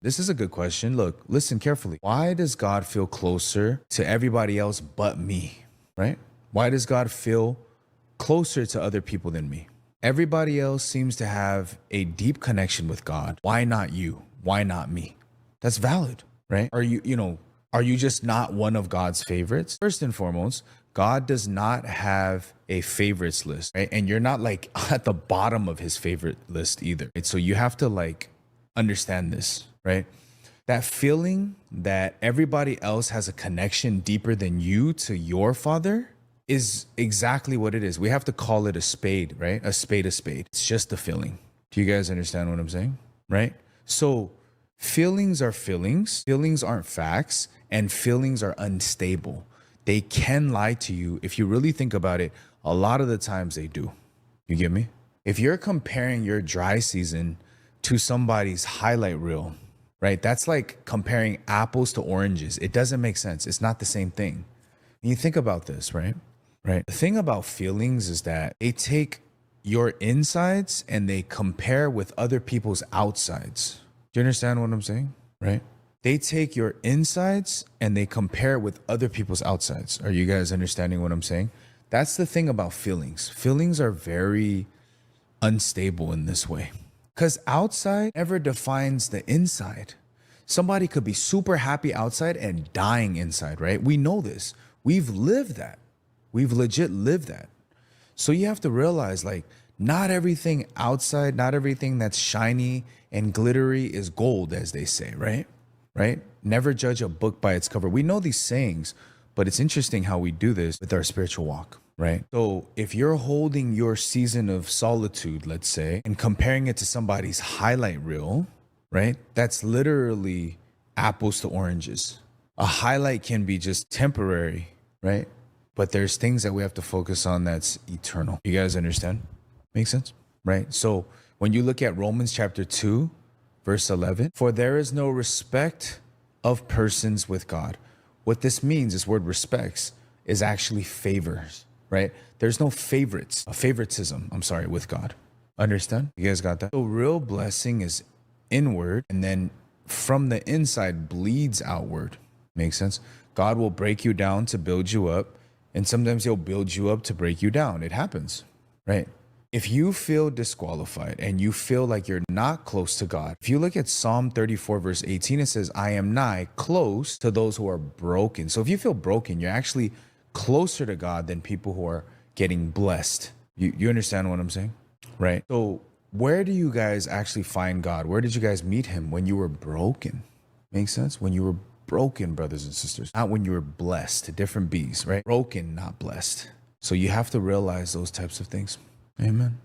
This is a good question. Look, listen carefully. Why does God feel closer to everybody else but me, right? Why does God feel closer to other people than me? Everybody else seems to have a deep connection with God. Why not you? Why not me? That's valid, right? Are you just not one of God's favorites? First and foremost, God does not have a favorites list, right? And you're not like at the bottom of his favorite list either. Right? So you have to like understand this, right? That feeling that everybody else has a connection deeper than you to your Father is exactly what it is. We have to call it a spade, right? A spade, a spade. It's just a feeling. Do you guys understand what I'm saying? Right? So feelings are feelings. Feelings aren't facts, and feelings are unstable. They can lie to you. If you really think about it, a lot of the times they do. You get me? If you're comparing your dry season to somebody's highlight reel, right? That's like comparing apples to oranges. It doesn't make sense. It's not the same thing. And you think about this, right? Right. The thing about feelings is that they take your insides and they compare with other people's outsides. Do you understand what I'm saying? Right? They take your insides and they compare with other people's outsides. Are you guys understanding what I'm saying? That's the thing about feelings. Feelings are very unstable in this way because outside never defines the inside. Somebody could be super happy outside and dying inside, right? We know this. We've lived that. We've legit lived that. So you have to realize like not everything outside, not everything that's shiny and glittery is gold, as they say, right? Right? Never judge a book by its cover. We know these sayings, but it's interesting how we do this with our spiritual walk, right? So if you're holding your season of solitude, let's say, and comparing it to somebody's highlight reel, right? That's literally apples to oranges. A highlight can be just temporary, right? But there's things that we have to focus on that's eternal. You guys understand? Make sense? Right? So when you look at Romans chapter 2, verse 11, for there is no respect of persons with God. What this means, this word respects, is actually favors, right? There's no favoritism, with God. Understand? You guys got that? So real blessing is inward, and then from the inside bleeds outward. Make sense? God will break you down to build you up, and sometimes he'll build you up to break you down. It happens, right? If you feel disqualified and you feel like you're not close to God, if you look at Psalm 34, verse 18, it says, I am nigh close to those who are broken. So if you feel broken, you're actually closer to God than people who are getting blessed. You understand what I'm saying? Right? So where do you guys actually find God? Where did you guys meet him? When you were broken. Makes sense? When you were broken, brothers and sisters, not when you were blessed. Different bees, right? Broken, not blessed. So you have to realize those types of things. Amen.